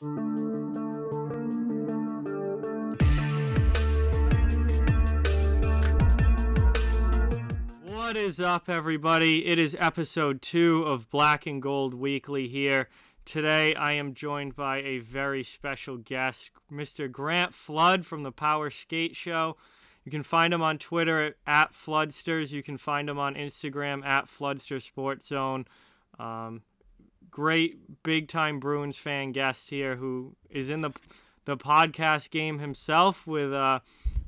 What is up, everybody? It is episode 2 of Black and Gold Weekly here. Today, I am joined by a very special guest, Mr. Grant Flood from the PowerSkate Show. You can find him on Twitter at Floodsters. You can find him on Instagram at Floodster Sports Zone. Great big-time Bruins fan guest here who is in the podcast game himself with the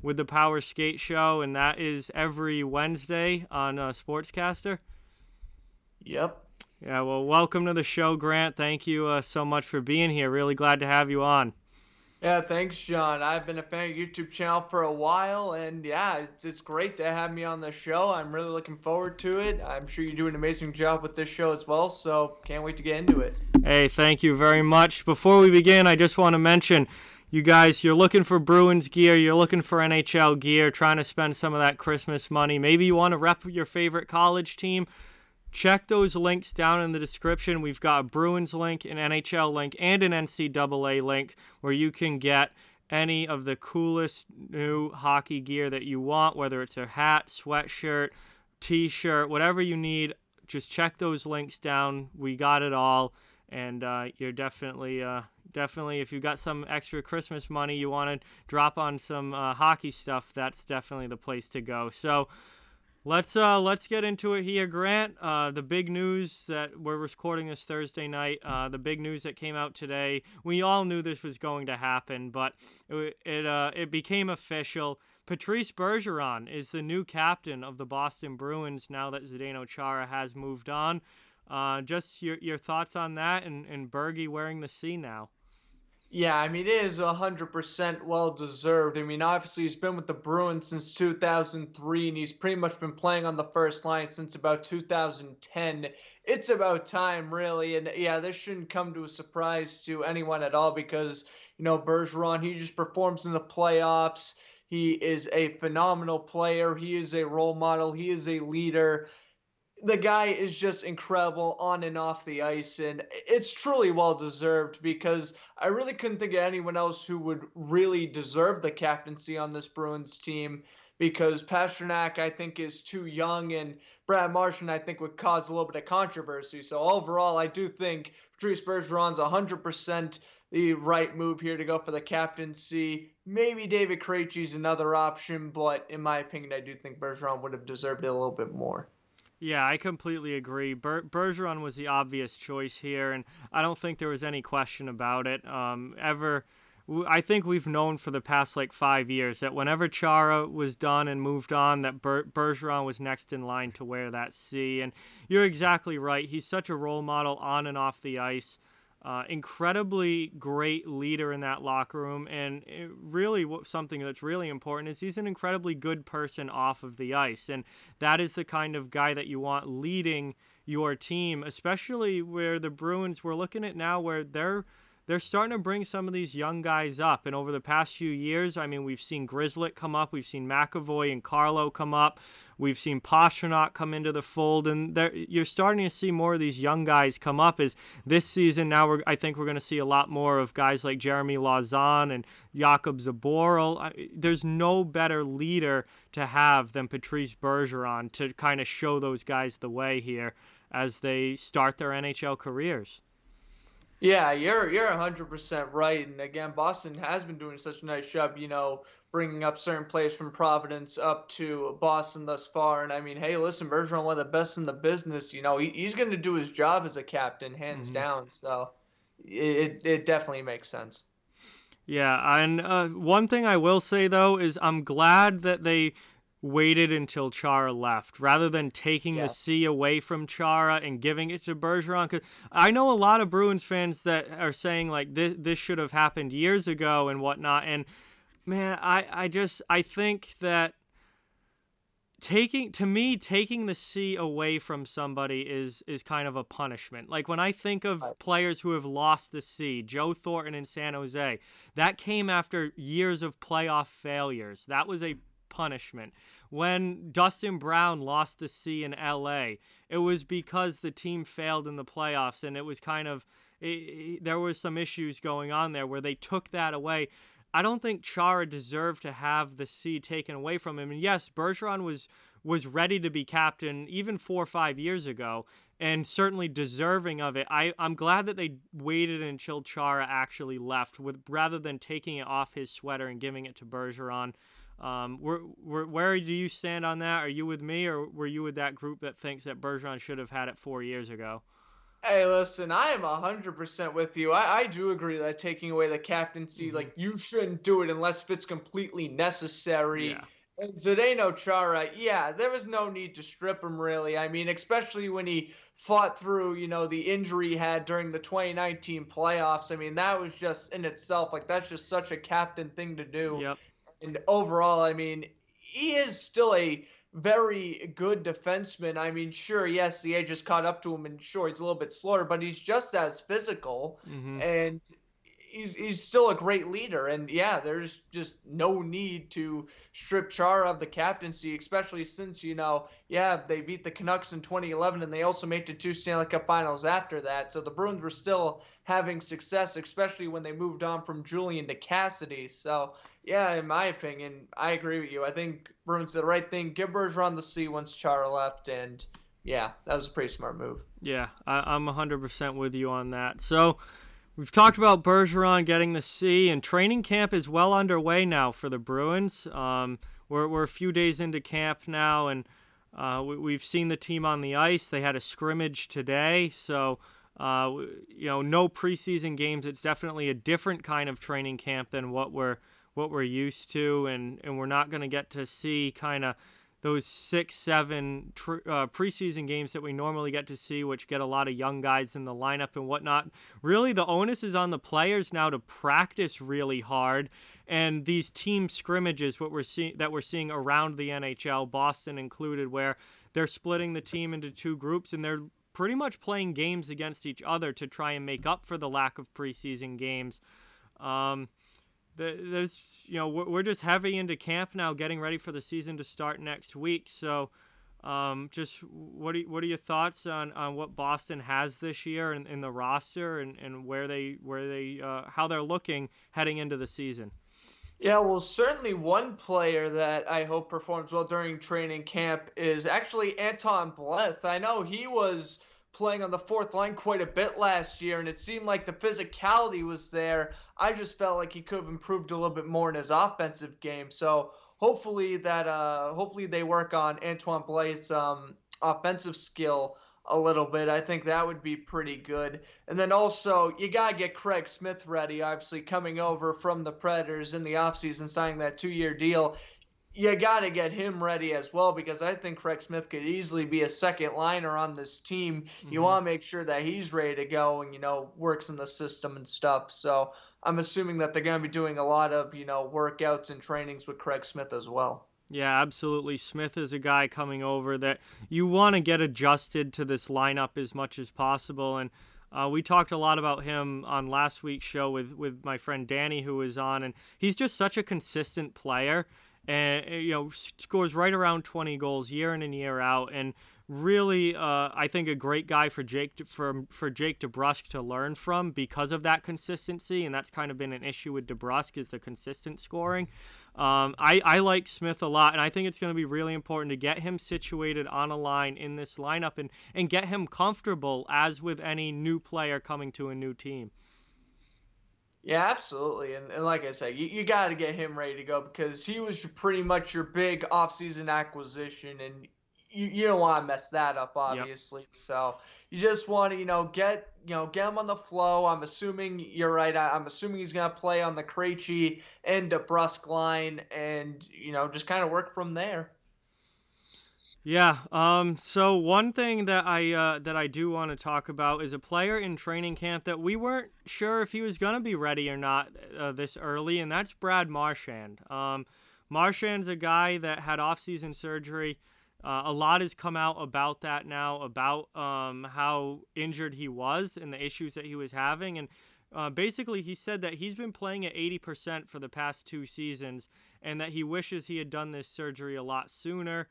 PowerSkate Show, and that is every Wednesday on Sportscaster. Yep. Yeah, well, welcome to the show, Grant. Thank you so much for being here. Really glad to have you on. Yeah, thanks, John. I've been a fan of your YouTube channel for a while, and yeah, it's great to have me on the show. I'm really looking forward to it. I'm sure you do an amazing job with this show as well, so can't wait to get into it. Hey, thank you very much. Before we begin, I just want to mention, you guys, you're looking for Bruins gear, you're looking for NHL gear, trying to spend some of that Christmas money. Maybe you want to rep your favorite college team. Check those links down in the description. We've got a Bruins link, an NHL link, and an NCAA link where you can get any of the coolest new hockey gear that you want, whether it's a hat, sweatshirt, t-shirt, whatever you need. Just check those links down. We got it all. And you're definitely, if you got some extra Christmas money, you want to drop on some hockey stuff, that's definitely the place to go. So let's get into it here, Grant. The big news that we're recording this Thursday night, the big news that came out today, we all knew this was going to happen, but it became official. Patrice Bergeron is the new captain of the Boston Bruins now that Zdeno Chara has moved on. Just your thoughts on that and Bergie wearing the C now. Yeah, I mean, it is 100% well-deserved. I mean, obviously, he's been with the Bruins since 2003, and he's pretty much been playing on the first line since about 2010. It's about time, really. And yeah, this shouldn't come to a surprise to anyone at all because, Bergeron, he just performs in the playoffs. He is a phenomenal player. He is a role model. He is a leader. The guy is just incredible on and off the ice, and it's truly well deserved because I really couldn't think of anyone else who would really deserve the captaincy on this Bruins team because Pastrnak, I think, is too young, and Brad Marchand, I think, would cause a little bit of controversy. So overall, I do think Patrice Bergeron's 100% the right move here to go for the captaincy. Maybe David Krejci's another option, but in my opinion, I do think Bergeron would have deserved it a little bit more. Yeah, I completely agree. Bergeron was the obvious choice here, and I don't think there was any question about it. I think we've known for the past 5 years that whenever Chara was done and moved on, that Bergeron was next in line to wear that C. And you're exactly right. He's such a role model on and off the ice. Incredibly great leader in that locker room, and really something that's really important is he's an incredibly good person off of the ice, and that is the kind of guy that you want leading your team, especially where the Bruins, we're looking at now where they're starting to bring some of these young guys up. And over the past few years, I mean, we've seen Grzelcyk come up, we've seen McAvoy and Carlo come up, we've seen Pastrnak come into the fold, and you're starting to see more of these young guys come up. As this season now, I think we're going to see a lot more of guys like Jeremy Lauzon and Jakub Zboril. There's no better leader to have than Patrice Bergeron to kind of show those guys the way here as they start their NHL careers. Yeah, you're 100% right. And again, Boston has been doing such a nice job, bringing up certain players from Providence up to Boston thus far. And I mean, hey, listen, Bergeron, one of the best in the business. He's going to do his job as a captain, hands down. So it definitely makes sense. Yeah, and one thing I will say, though, is I'm glad that they waited until Chara left rather than taking the Yes. C away from Chara and giving it to Bergeron. 'Cause I know a lot of Bruins fans that are saying, this should have happened years ago and whatnot. And, man, I think that taking the C away from somebody is kind of a punishment. Like when I think of players who have lost the C, Joe Thornton in San Jose, that came after years of playoff failures. That was a punishment. When Dustin Brown lost the C in LA, it was because the team failed in the playoffs, and it was kind of there was some issues going on there where they took that away. I don't think Chara deserved to have the C taken away from him. And yes, Bergeron was ready to be captain even 4 or 5 years ago, and certainly deserving of it. I'm glad that they waited until Chara actually left, with rather than taking it off his sweater and giving it to Bergeron. Where do you stand on that? Are you with me, or were you with that group that thinks that Bergeron should have had it 4 years ago? Hey, listen, I am 100% with you. I do agree that taking away the captaincy, Hmm. like, you shouldn't do it unless if it's completely necessary. Yeah. And Zdeno Chara, yeah, there was no need to strip him, really. I mean, especially when he fought through, the injury he had during the 2019 playoffs. I mean, that was just in itself, like, that's just such a captain thing to do. Yep. And overall, I mean, he is still a very good defenseman. I mean, sure, yes, the age has caught up to him, and sure, he's a little bit slower, but he's just as physical, Hmm. and he's still a great leader. And yeah, there's just no need to strip Chara of the captaincy, especially since yeah, they beat the Canucks in 2011, and they also made the two Stanley Cup Finals after that. So the Bruins were still having success, especially when they moved on from Julian to Cassidy. So yeah, in my opinion, I agree with you. I think Bruins did the right thing. Give Bergeron the C once Chara left, and yeah, that was a pretty smart move. Yeah, I'm 100% with you on that. So we've talked about Bergeron getting the C, and training camp is well underway now for the Bruins. We're a few days into camp now, and we've seen the team on the ice. They had a scrimmage today, so no preseason games. It's definitely a different kind of training camp than what we're used to, and we're not going to get to see kind of those 6, 7 preseason games that we normally get to see, which get a lot of young guys in the lineup and whatnot. Really, the onus is on the players now to practice really hard. And these team scrimmages, we're seeing around the NHL, Boston included, where they're splitting the team into two groups and they're pretty much playing games against each other to try and make up for the lack of preseason games. Um, we're just heavy into camp now, getting ready for the season to start next week. So, just what are your thoughts on what Boston has this year in the roster, and where they how they're looking heading into the season? Yeah, well, certainly one player that I hope performs well during training camp is actually Anton Bleth. I know he was playing on the fourth line quite a bit last year, and it seemed like the physicality was there. I just felt like he could have improved a little bit more in his offensive game. So hopefully they work on Antoine Bleth's offensive skill a little bit. I think that would be pretty good. And then also, you got to get Craig Smith ready, obviously, coming over from the Predators in the offseason, signing that 2-year deal. You got to get him ready as well because I think Craig Smith could easily be a second liner on this team. You Hmm. want to make sure that he's ready to go and, works in the system and stuff. So I'm assuming that they're going to be doing a lot of, workouts and trainings with Craig Smith as well. Yeah, absolutely. Smith is a guy coming over that you want to get adjusted to this lineup as much as possible. And we talked a lot about him on last week's show with my friend Danny, who was on, and he's just such a consistent player, and scores right around 20 goals year in and year out, and really, I think a great guy for Jake DeBrusk to learn from because of that consistency, and that's kind of been an issue with DeBrusk is the consistent scoring. I like Smith a lot, and I think it's going to be really important to get him situated on a line in this lineup and get him comfortable as with any new player coming to a new team. Yeah, absolutely. And like I said, you got to get him ready to go because he was pretty much your big offseason acquisition, and you don't want to mess that up, Yep. obviously. So you just want to, get him on the flow. I'm assuming you're right. I'm assuming he's going to play on the Krejci and DeBrusk line and, just kind of work from there. Yeah. So one thing that I do want to talk about is a player in training camp that we weren't sure if he was gonna be ready or not this early, and that's Brad Marchand. Marchand's a guy that had off-season surgery. A lot has come out about that now, about how injured he was and the issues that he was having, and basically he said that he's been playing at 80% for the past 2 seasons, and that he wishes he had done this surgery a lot sooner.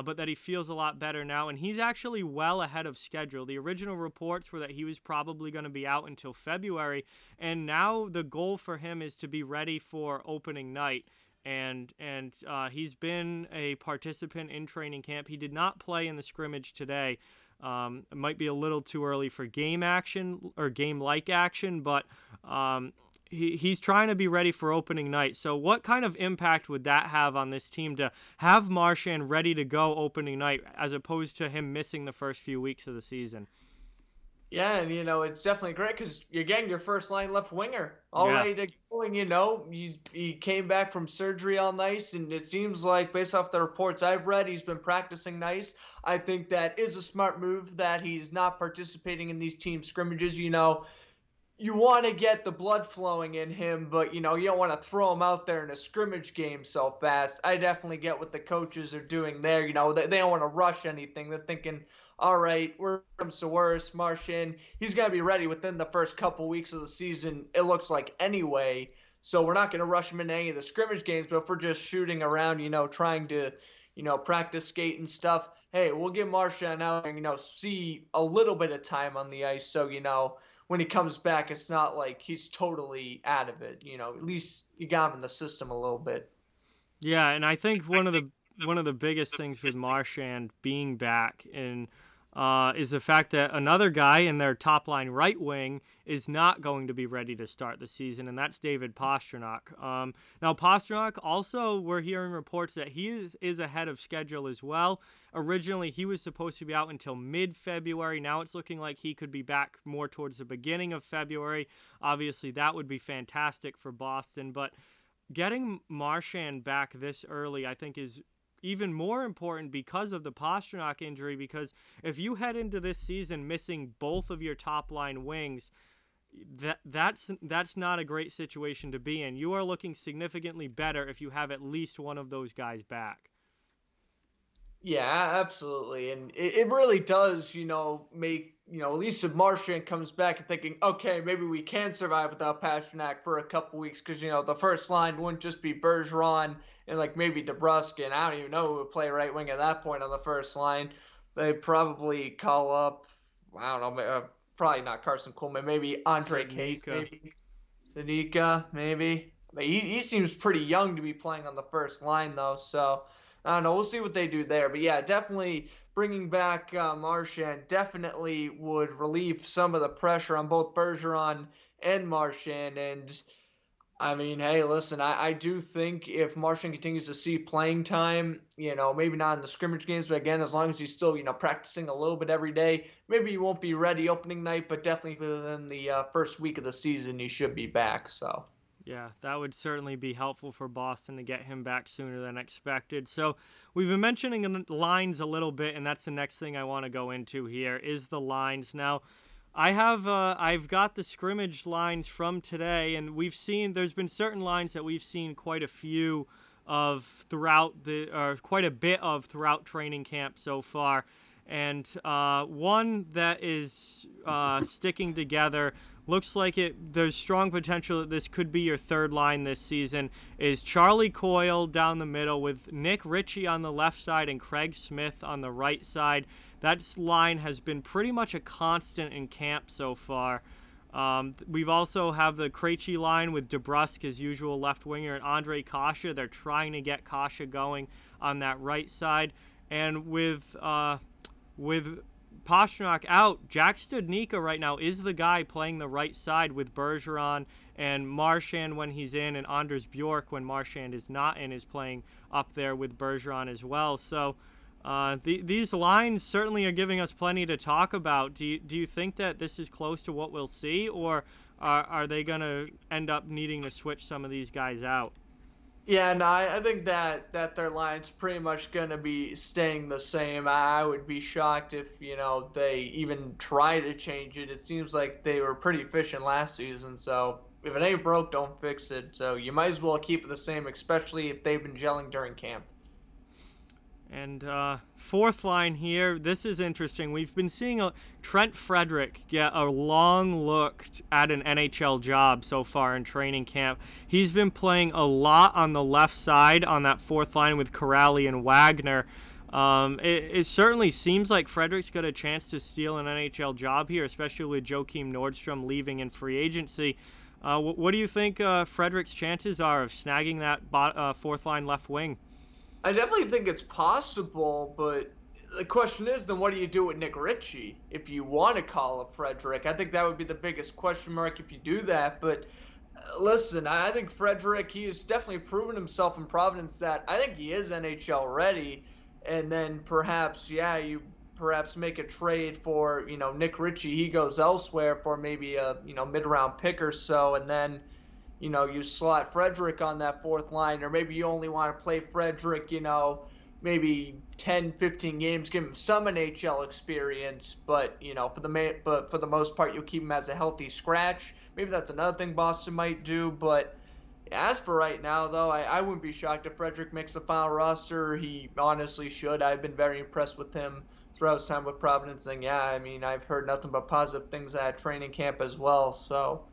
but that he feels a lot better now, and he's actually well ahead of schedule. The original reports were that he was probably going to be out until February, and now the goal for him is to be ready for opening night. And he's been a participant in training camp. He did not play in the scrimmage today. It might be a little too early for game action or game-like action, but he's trying to be ready for opening night. So what kind of impact would that have on this team to have Marchand ready to go opening night as opposed to him missing the first few weeks of the season? Yeah, and it's definitely great because you're getting your first line left winger all Yeah. ready to go. And he came back from surgery all nice, and it seems like based off the reports I've read, he's been practicing nice. I think that is a smart move that he's not participating in these team scrimmages. You want to get the blood flowing in him, but you don't want to throw him out there in a scrimmage game so fast. I definitely get what the coaches are doing there. They don't want to rush anything. They're thinking, all right, worst comes to worst, Marchand, he's going to be ready within the first couple weeks of the season, it looks like anyway. So we're not going to rush him into any of the scrimmage games, but if we're just shooting around, trying to, practice skate and stuff, hey, we'll give Marchand out and, see a little bit of time on the ice. So, when he comes back, it's not like he's totally out of it. At least you got him in the system a little bit. Yeah, and I think one of the biggest things with Marchand being back is the fact that another guy in their top line right wing is not going to be ready to start the season, and that's David Pastrnak. Now Pastrnak also, we're hearing reports that he is ahead of schedule as well. Originally, he was supposed to be out until mid-February. Now it's looking like he could be back more towards the beginning of February. Obviously, that would be fantastic for Boston, but getting Marchand back this early, I think, is even more important because of the Pastrnak injury. Because if you head into this season missing both of your top line wings, that's not a great situation to be in. You are looking significantly better if you have at least one of those guys back. Yeah, absolutely. And it really does, make, at least if Marchand comes back and thinking, okay, maybe we can survive without Pastrnak for a couple weeks because, the first line wouldn't just be Bergeron and like maybe DeBrusque. And I don't even know who would play right wing at that point on the first line. They'd probably call up, I don't know, probably not Carson Coleman, maybe Andre Case, Sednika. maybe Danica, maybe. But he seems pretty young to be playing on the first line, though. So I don't know. We'll see what they do there. But yeah, definitely bringing back Marchand definitely would relieve some of the pressure on both Bergeron and Marchand. And I mean, hey, listen, I do think if Marchand continues to see playing time, maybe not in the scrimmage games, but again, as long as he's still, practicing a little bit every day, maybe he won't be ready opening night, but definitely within the first week of the season, he should be back. So. Yeah, that would certainly be helpful for Boston to get him back sooner than expected. So we've been mentioning the lines a little bit, and that's the next thing I want to go into here is the lines. Now, I've got the scrimmage lines from today, and there's been certain lines that we've seen quite a few of quite a bit of throughout training camp so far. And one that is sticking together, looks like there's strong potential that this could be your third line this season, is Charlie Coyle down the middle with Nick Ritchie on the left side and Craig Smith on the right side. That line has been pretty much a constant in camp so far. We've also have the Krejci line with DeBrusque as usual left winger and Andre Kasha. They're trying to get Kasha going on that right side. And with Pastrnak out, Jack Studnicka right now is the guy playing the right side with Bergeron, and Marchand when he's in, and Anders Bjork when Marchand is not in is playing up there with Bergeron as well. So these lines certainly are giving us plenty to talk about. Do you think that this is close to what we'll see, or are they going to end up needing to switch some of these guys out? Yeah, no, I think that their line's pretty much gonna be staying the same. I would be shocked if they even try to change it. It seems like they were pretty efficient last season, so if it ain't broke, don't fix it. So you might as well keep it the same, especially if they've been gelling during camp. And fourth line here, this is interesting. We've been seeing Trent Frederick get a long look at an NHL job so far in training camp. He's been playing a lot on the left side on that fourth line with Corrali and Wagner. It certainly seems like Frederick's got a chance to steal an NHL job here, especially with Joakim Nordstrom leaving in free agency. What do you think Frederick's chances are of snagging that fourth line left wing? I definitely think it's possible, but the question is, then what do you do with Nick Ritchie if you want to call up Frederick? I think that would be the biggest question mark if you do that. But listen, I think Frederick, he has definitely proven himself in Providence that I think he is NHL ready. And then perhaps, yeah, you perhaps make a trade for, Nick Ritchie. He goes elsewhere for maybe a, mid round pick or so. And then, you slot Frederick on that fourth line, or maybe you only want to play Frederick, maybe 10, 15 games, give him some NHL experience, but for the most part, you'll keep him as a healthy scratch. Maybe that's another thing Boston might do, but as for right now, though, I wouldn't be shocked if Frederick makes the final roster. He honestly should. I've been very impressed with him throughout his time with Providence, and yeah, I mean, I've heard nothing but positive things at training camp as well, so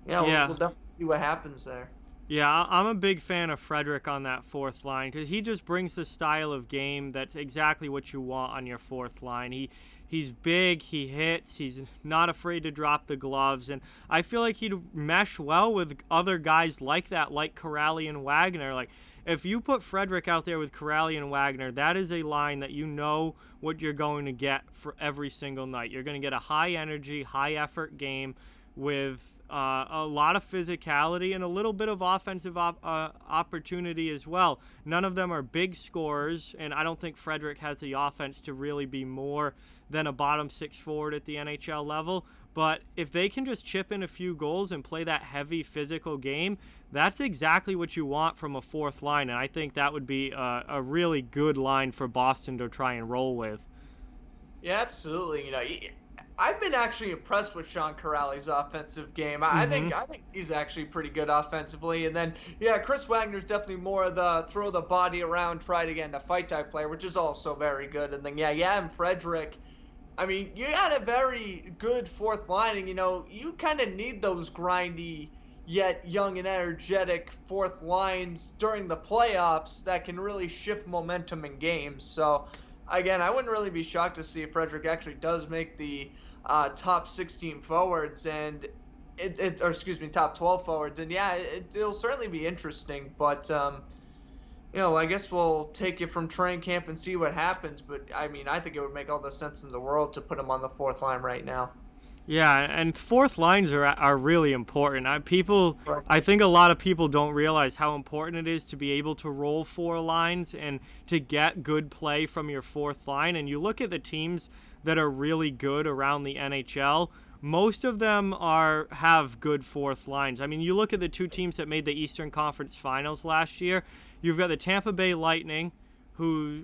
yeah, we'll Yeah, definitely see what happens there. Yeah, I'm a big fan of Frederick on that fourth line because he just brings the style of game that's exactly what you want on your fourth line. He's big, he hits, he's not afraid to drop the gloves, and I feel like he'd mesh well with other guys like that, like Corrali and Wagner. Like if you put Frederick out there with Corrali and Wagner, that is a line that you know what you're going to get for every single night. You're going to get a high energy, high effort game with a lot of physicality and a little bit of offensive opportunity as well. None of them are big scorers, and I don't think Frederick has the offense to really be more than a bottom six forward at the NHL level. But if they can just chip in a few goals and play that heavy physical game, that's exactly what you want from a fourth line. And I think that would be a really good line for Boston to try and roll with. Yeah, absolutely. I've been actually impressed with Sean Corrali's offensive game. I Mm-hmm. think I think he's actually pretty good offensively. And then yeah, Chris Wagner's definitely more of the throw the body around, try to get in a fight type player, which is also very good. And then yeah, and Frederick. I mean, you had a very good fourth line, and you kind of need those grindy yet young and energetic fourth lines during the playoffs that can really shift momentum in games. So again, I wouldn't really be shocked to see if Frederick actually does make the top 16 forwards and or excuse me, top 12 forwards. And yeah, it'll certainly be interesting. But I guess we'll take it from training camp and see what happens. But I mean, I think it would make all the sense in the world to put him on the fourth line right now. Yeah, and fourth lines are really important. Right. I think a lot of people don't realize how important it is to be able to roll four lines and to get good play from your fourth line. And you look at the teams that are really good around the NHL, most of them have good fourth lines. I mean, you look at the two teams that made the Eastern Conference Finals last year. You've got the Tampa Bay Lightning, who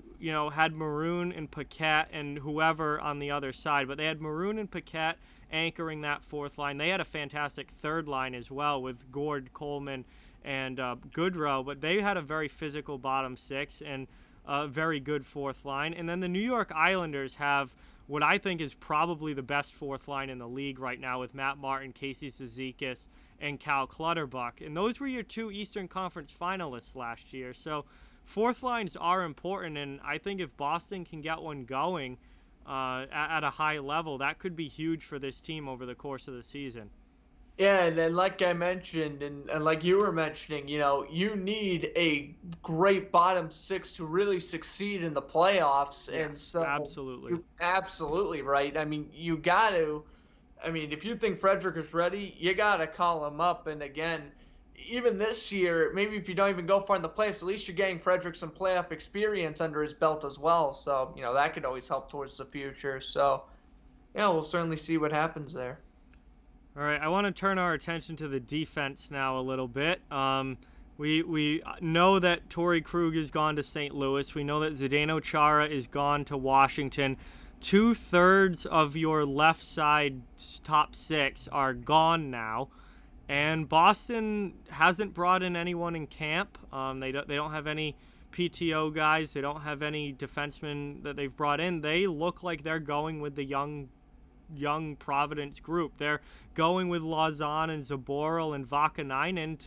had Maroon and Paquette and whoever on the other side, but they had Maroon and Paquette anchoring that fourth line. They had a fantastic third line as well with Gord, Coleman, and Goodrow, but they had a very physical bottom six and a very good fourth line. And then the New York Islanders have what I think is probably the best fourth line in the league right now with Matt Martin, Casey Cizikas, and Cal Clutterbuck. And those were your two Eastern Conference finalists last year. So fourth lines are important, and I think if Boston can get one going at a high level, that could be huge for this team over the course of the season. Yeah, and then like I mentioned, and like you were mentioning, you need a great bottom six to really succeed in the playoffs. And Yes, so absolutely. you absolutely right. I mean, you got to. I mean, if you think Frederick is ready, you got to call him up. And again, even this year, maybe if you don't even go far in the playoffs, at least you're getting Frederick some playoff experience under his belt as well. So, that could always help towards the future. So, yeah, we'll certainly see what happens there. All right, I want to turn our attention to the defense now a little bit. We know that Torrey Krug has gone to St. Louis. We know that Zdeno Chara is gone to Washington. Two-thirds of your left side top six are gone now. And Boston hasn't brought in anyone in camp. They don't have any PTO guys. They don't have any defensemen that they've brought in. They look like they're going with the young young Providence group. They're going with Lausanne and Zaboral and Vakanainen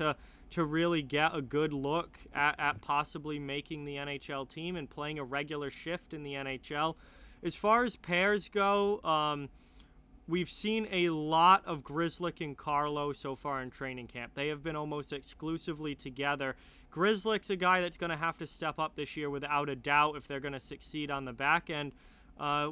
to really get a good look at possibly making the NHL team and playing a regular shift in the NHL. As far as pairs go, we've seen a lot of Grzelcyk and Carlo so far in training camp. They have been almost exclusively together. Grzelcyk's a guy that's going to have to step up this year without a doubt if they're going to succeed on the back end. Uh,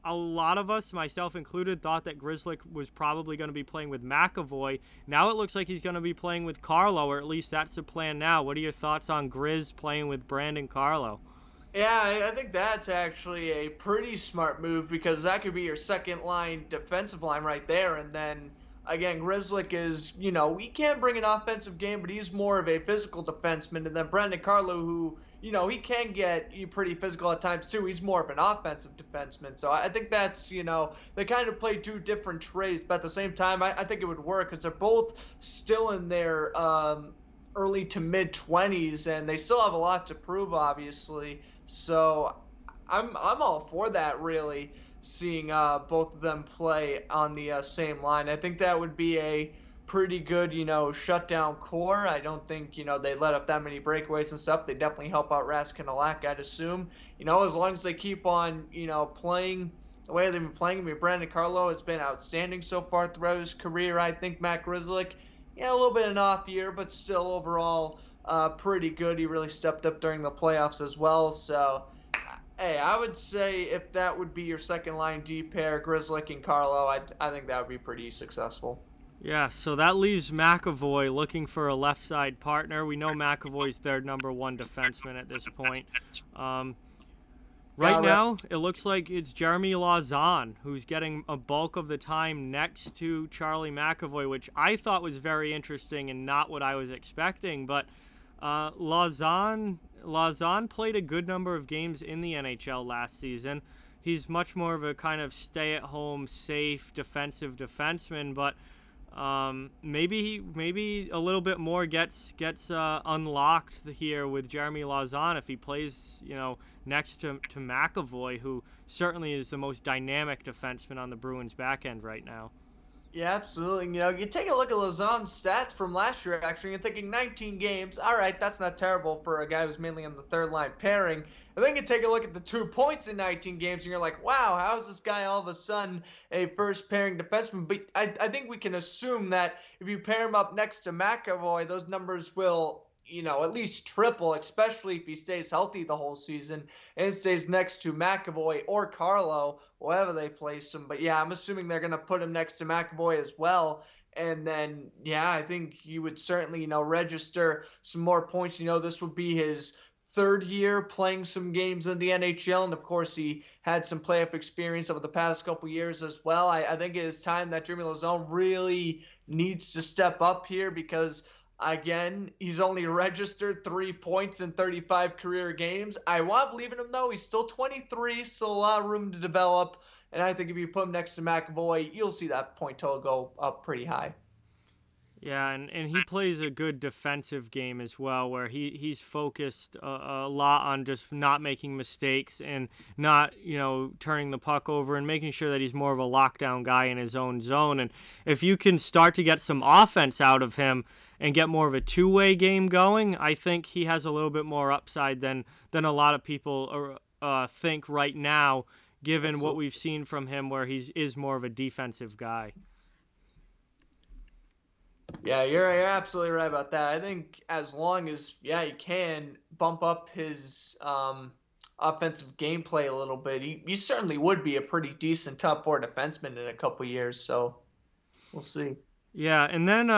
a lot of us, myself included, thought that Grzelcyk was probably going to be playing with McAvoy. Now it looks like he's going to be playing with Carlo, or at least that's the plan now. What are your thoughts on Grizz playing with Brandon Carlo? Yeah, I think that's actually a pretty smart move because that could be your second line defensive line right there. And then again, Grzelcyk is, he can bring an offensive game, but he's more of a physical defenseman. And then Brandon Carlo, who, he can get pretty physical at times too. He's more of an offensive defenseman. So I think that's, they kind of play two different trades, but at the same time, I think it would work because they're both still in their early to mid 20s and they still have a lot to prove, obviously. So I'm all for that, really, seeing both of them play on the same line. I think that would be a pretty good, shutdown core. I don't think, they let up that many breakaways and stuff. They definitely help out Raskin Alak, I'd assume. As long as they keep on, playing the way they've been playing. I mean, Brandon Carlo has been outstanding so far throughout his career. I think Matt Grzelcyk, a little bit of an off year, but still overall pretty good. He really stepped up during the playoffs as well. So, hey, I would say if that would be your second line D pair, Grzelcyk and Carlo, I think that would be pretty successful. Yeah, so that leaves McAvoy looking for a left side partner. We know McAvoy's their number one defenseman at this point. Um, right Yeah, rep. now, it looks like it's Jeremy Lauzon who's getting a bulk of the time next to Charlie McAvoy, which I thought was very interesting and not what I was expecting. But Lauzon played a good number of games in the NHL last season. He's much more of a kind of stay-at-home, safe, defensive defenseman, but maybe a little bit more gets unlocked here with Jeremy Lauzon if he plays, next to McAvoy, who certainly is the most dynamic defenseman on the Bruins back end right now. Yeah, absolutely. You take a look at Lausanne's stats from last year, actually, you're thinking 19 games. All right, that's not terrible for a guy who's mainly on the third line pairing. And then you take a look at the 2 points in 19 games, and you're like, wow, how is this guy all of a sudden a first pairing defenseman? But I think we can assume that if you pair him up next to McAvoy, those numbers will, at least triple, especially if he stays healthy the whole season and stays next to McAvoy or Carlo, wherever they place him. But yeah, I'm assuming they're going to put him next to McAvoy as well. And then, yeah, I think you would certainly, register some more points. This would be his third year playing some games in the NHL. And of course, he had some playoff experience over the past couple years as well. I think it is time that Jeremy Lauzon really needs to step up here because again, he's only registered 3 points in 35 career games. I want to believe in him, though. He's still 23, still a lot of room to develop. And I think if you put him next to McAvoy, you'll see that point total go up pretty high. Yeah, and he plays a good defensive game as well, where he's focused a lot on just not making mistakes and not, turning the puck over and making sure that he's more of a lockdown guy in his own zone. And if you can start to get some offense out of him and get more of a two-way game going, I think he has a little bit more upside than a lot of people think right now, given what Absolutely. we've seen from him, where he is more of a defensive guy. Yeah, you're absolutely right about that. I think as long as he can bump up his offensive gameplay a little bit, he certainly would be a pretty decent top four defenseman in a couple years. So we'll see. Yeah, and then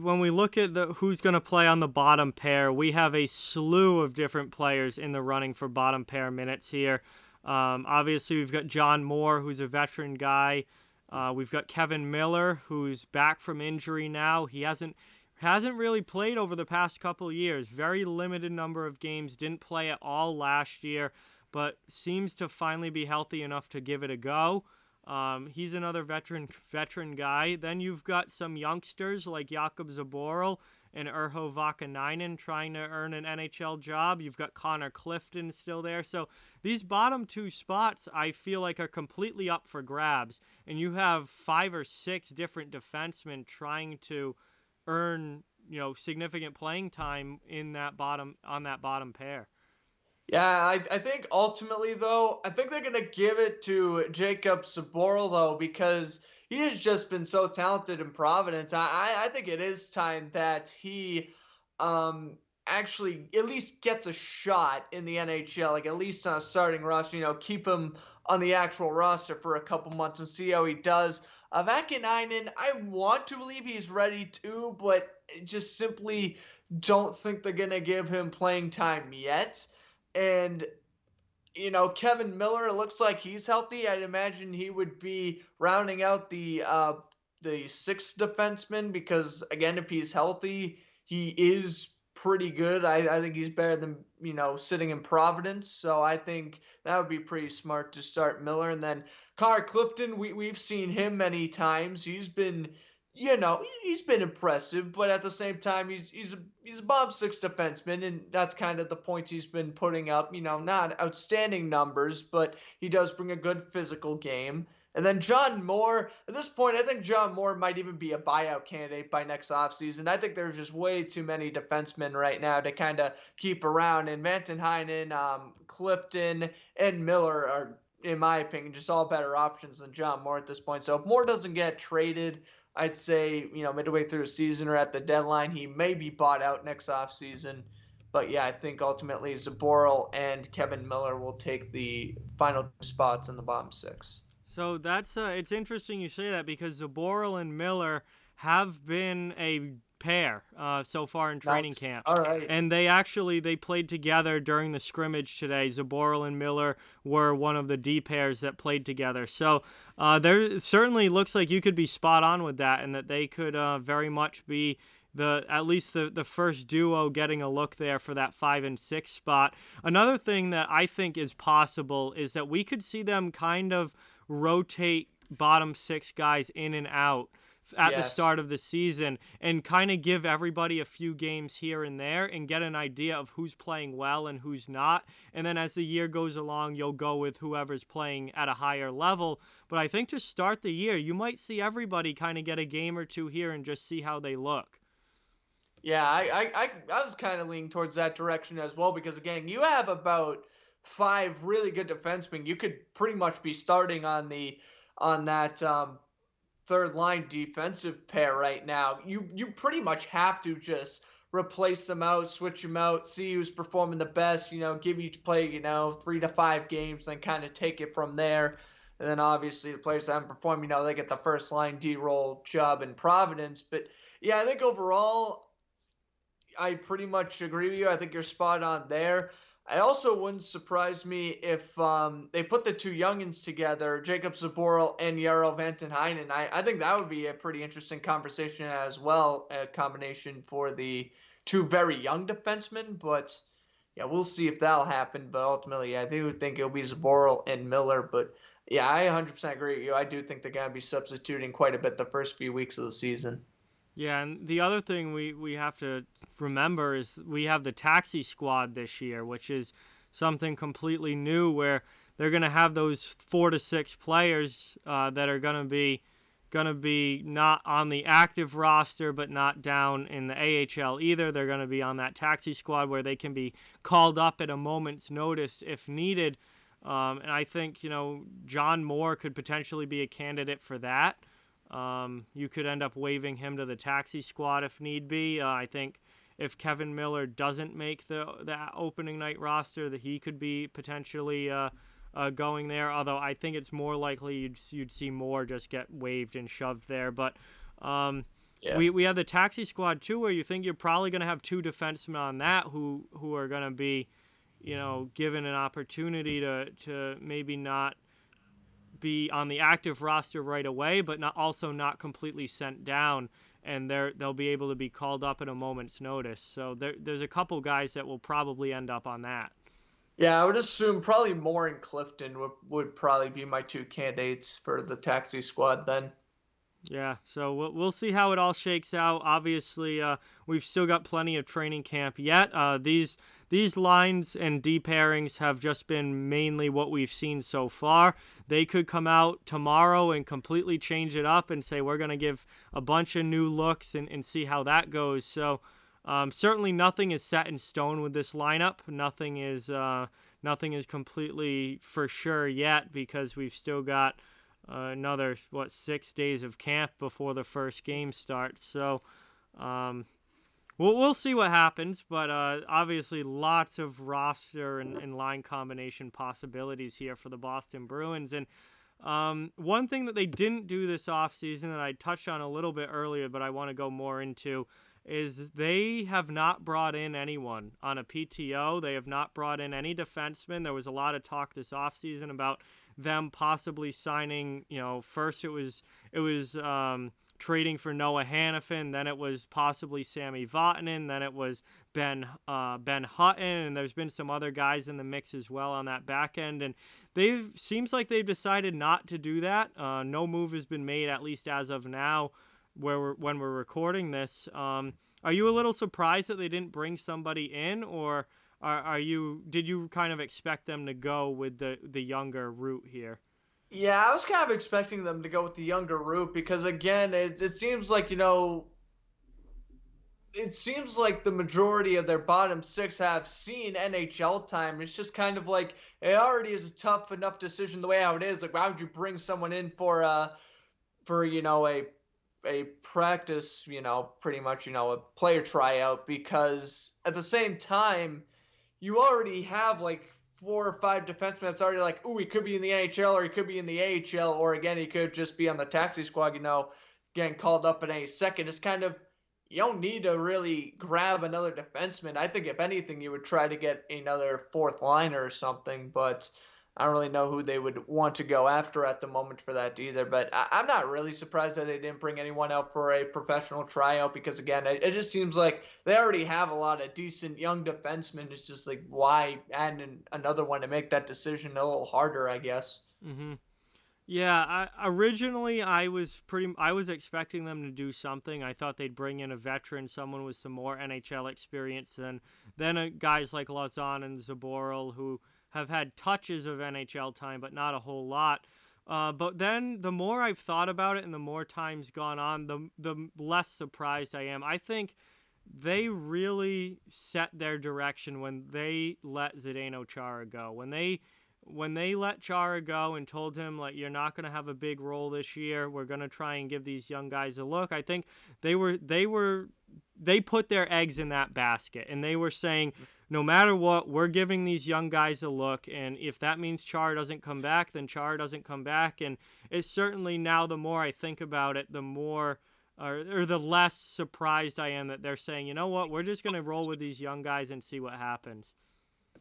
when we look at who's going to play on the bottom pair, we have a slew of different players in the running for bottom pair minutes here. Obviously, we've got John Moore, who's a veteran guy. We've got Kevin Miller, who's back from injury now. He hasn't really played over the past couple of years. Very limited number of games. Didn't play at all last year, but seems to finally be healthy enough to give it a go. He's another veteran guy. Then you've got some youngsters like Jakub Zaboral and Urho Vakanainen trying to earn an NHL job. You've got Connor Clifton still there. So these bottom two spots, I feel like, are completely up for grabs. And you have 5 or 6 different defensemen trying to earn, significant playing time in that bottom pair. Yeah, I think ultimately though, I think they're gonna give it to Jacob Saboril though, because he has just been so talented in Providence. I think it is time that he um actually at least gets a shot in the NHL, like at least on a starting roster, keep him on the actual roster for a couple months and see how he does. Vakanainen, I want to believe he's ready too, but just simply don't think they're gonna give him playing time yet. And Kevin Miller, it looks like he's healthy. I'd imagine he would be rounding out the sixth defenseman because again, if he's healthy, he is pretty good. I think he's better than sitting in Providence. So I think that would be pretty smart to start Miller. And then Connor Clifton, we've seen him many times. He's been impressive, but at the same time, he's a bottom six defenseman, and that's kind of the points he's been putting up. Not outstanding numbers, but he does bring a good physical game. And then John Moore, at this point, I think John Moore might even be a buyout candidate by next offseason. I think there's just way too many defensemen right now to kind of keep around. And Manton-Heinen, Clifton, and Miller are, in my opinion, just all better options than John Moore at this point. So if Moore doesn't get traded, I'd say, midway through the season or at the deadline, he may be bought out next offseason. But yeah, I think ultimately Zaboral and Kevin Miller will take the final spots in the bottom six. So that's it's interesting you say that because Zaboral and Miller have been a pair so far in training Nice. camp, All right. and they played together during the scrimmage today. Zaboral and Miller were one of the D pairs that played together. So there certainly looks like you could be spot on with that, and that they could very much be at least the first duo getting a look there for that 5 and 6 spot. Another thing that I think is possible is that we could see them kind of rotate bottom 6 guys in and out at the Yes. start of the season and kind of give everybody a few games here and there and get an idea of who's playing well and who's not. And then as the year goes along, you'll go with whoever's playing at a higher level. But I think to start the year, you might see everybody kind of get a game or two here and just see how they look. Yeah, I was kind of leaning towards that direction as well because again, you have about five really good defensemen. You could pretty much be starting on that third line defensive pair right now. You pretty much have to just replace them out, switch them out, see who's performing the best. Give each player 3 to 5 games, then kind of take it from there. And then obviously the players that haven't performed, they get the first line D roll job in Providence. But yeah, I think overall I pretty much agree with you. I think you're spot on there. I also wouldn't surprise me if they put the two youngins together, Jacob Zaboral and Yarrow Vantenheinen. I think that would be a pretty interesting conversation as well, a combination for the two very young defensemen. But yeah, we'll see if that'll happen. But ultimately, I do think it'll be Zaboral and Miller. But yeah, I 100% agree with you. I do think they're going to be substituting quite a bit the first few weeks of the season. Yeah, and the other thing we have to remember is we have the taxi squad this year, which is something completely new where they're going to have those 4 to 6 players that are going to be not on the active roster but not down in the AHL either. They're going to be on that taxi squad where they can be called up at a moment's notice if needed. And I think, John Moore could potentially be a candidate for that. You could end up waiving him to the taxi squad if need be. I think if Kevin Miller doesn't make the opening night roster, that he could be potentially going there. Although I think it's more likely you'd see Moore just get waived and shoved there. But Yeah. we have the taxi squad too, where you think you're probably going to have 2 defensemen on that who are going to be, given an opportunity to maybe not be on the active roster right away, but not completely sent down, and they'll be able to be called up at a moment's notice. So there's a couple guys that will probably end up on that. Yeah, I would assume probably Moore and Clifton would probably be my two candidates for the taxi squad then. Yeah, so we'll see how it all shakes out. Obviously, we've still got plenty of training camp yet. These lines and D pairings have just been mainly what we've seen so far. They could come out tomorrow and completely change it up and say we're going to give a bunch of new looks and see how that goes. So certainly nothing is set in stone with this lineup. Nothing is completely for sure yet because we've still got another 6 days of camp before the first game starts. So um, we'll see what happens, but obviously lots of roster and line combination possibilities here for the Boston Bruins. And one thing that they didn't do this offseason that I touched on a little bit earlier, but I want to go more into, is they have not brought in anyone on a PTO. They have not brought in any defensemen. There was a lot of talk this offseason about them possibly signing, first it was trading for Noah Hannafin, then it was possibly Sammy Vatanen, then it was Ben Hutton, and there's been some other guys in the mix as well on that back end. And they've seems like they've decided not to do that. No move has been made, at least as of now, when we're recording this. Are you a little surprised that they didn't bring somebody in, or are you did you kind of expect them to go with the younger route here? Yeah, I was kind of expecting them to go with the younger route because again, it seems like it seems like the majority of their bottom six have seen NHL time. It's just kind of like it already is a tough enough decision the way how it is. Like, why would you bring someone in for a practice, pretty much, a player tryout because at the same time you already have like 4 or 5 defensemen that's already like, ooh, he could be in the NHL or he could be in the AHL, or again, he could just be on the taxi squad, getting called up in a second. It's kind of, you don't need to really grab another defenseman. I think if anything, you would try to get another fourth liner or something, but I don't really know who they would want to go after at the moment for that either. But I'm not really surprised that they didn't bring anyone out for a professional tryout because, again, it just seems like they already have a lot of decent young defensemen. It's just like, why add another one to make that decision a little harder, I guess. Mm-hmm. Yeah, originally I was expecting them to do something. I thought they'd bring in a veteran, someone with some more NHL experience than guys like Lausanne and Zaboral who have had touches of NHL time, but not a whole lot. But then the more I've thought about it and the more time's gone on, the less surprised I am. I think they really set their direction when they let Zdeno Chara go. When they let Chara go and told him like you're not going to have a big role this year, we're going to try and give these young guys a look. I think they put their eggs in that basket and they were saying no matter what, we're giving these young guys a look, and if that means Chara doesn't come back, then Chara doesn't come back. And it's certainly now the more I think about it, the more or the less surprised I am that they're saying, you know what, we're just going to roll with these young guys and see what happens.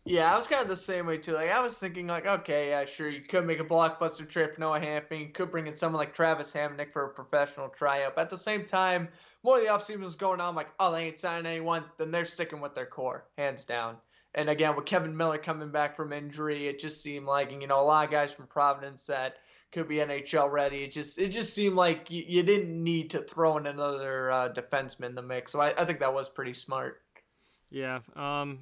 Yeah, I was kind of the same way too. Like, I was thinking, like, okay, yeah, sure, you could make a blockbuster trade for Noah Hampton. You could bring in someone like Travis Hamonic for a professional tryout. But at the same time, more of the offseason was going on. I'm like, oh, they ain't signing anyone. Then they're sticking with their core, hands down. And again, with Kevin Miller coming back from injury, it just seemed like, and, a lot of guys from Providence that could be NHL ready. It just seemed like you didn't need to throw in another defenseman in the mix. So I think that was pretty smart. Yeah,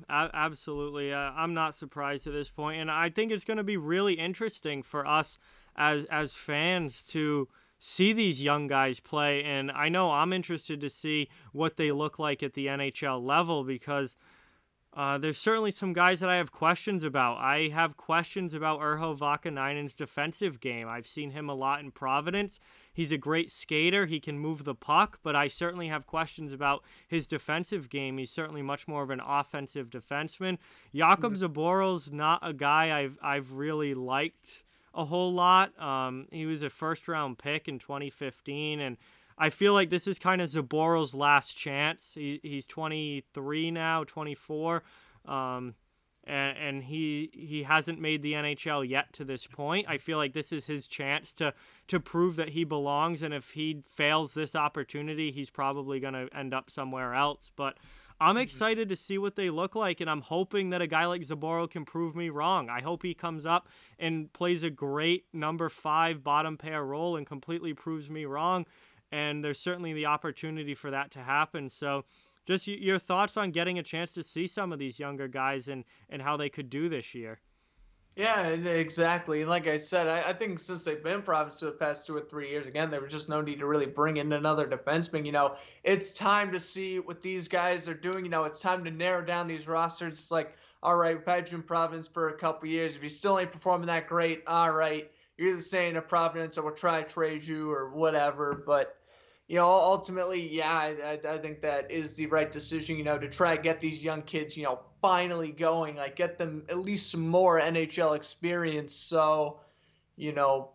absolutely. I'm not surprised at this point, and I think it's going to be really interesting for us as fans to see these young guys play. And I know I'm interested to see what they look like at the NHL level because there's certainly some guys that I have questions about. I have questions about Urho Vakanainen's defensive game. I've seen him a lot in Providence. He's a great skater. He can move the puck, but I certainly have questions about his defensive game. He's certainly much more of an offensive defenseman. Jakub Zaboral's not a guy I've really liked a whole lot. He was a first round pick in 2015, and I feel like this is kind of Zaboral's last chance. He's 23 now, 24. Um, and he hasn't made the NHL yet to this point. I feel like this is his chance to prove that he belongs, and if he fails this opportunity, he's probably going to end up somewhere else. But I'm Mhm. excited to see what they look like, and I'm hoping that a guy like Zaboral can prove me wrong. I hope he comes up and plays a great number 5 bottom pair role and completely proves me wrong. And there's certainly the opportunity for that to happen. So just your thoughts on getting a chance to see some of these younger guys and how they could do this year. Yeah, exactly. And like I said, I think since they've been Providence for the past 2 or 3 years, again, there was just no need to really bring in another defenseman. It's time to see what these guys are doing. It's time to narrow down these rosters. It's like, all right, we've had you in Providence for a couple years. If you still ain't performing that great, all right, you're either staying at Providence or we'll try to trade you or whatever. But ultimately, yeah, I think that is the right decision, to try to get these young kids, finally going, like get them at least some more NHL experience. So, you know,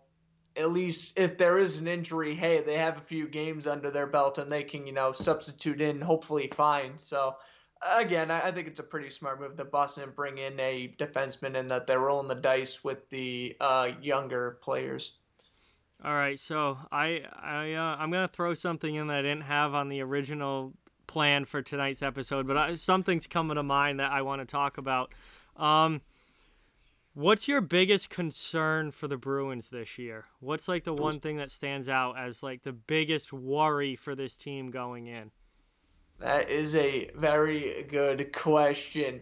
at least if there is an injury, hey, they have a few games under their belt and they can, substitute in hopefully fine. So, again, I think it's a pretty smart move that Boston bring in a defenseman and that they're rolling the dice with the younger players. All right, so I'm gonna throw something in that I didn't have on the original plan for tonight's episode, but something's coming to mind that I want to talk about. Um, what's your biggest concern for the Bruins this year? What's like the one thing that stands out as like the biggest worry for this team going in? That is a very good question.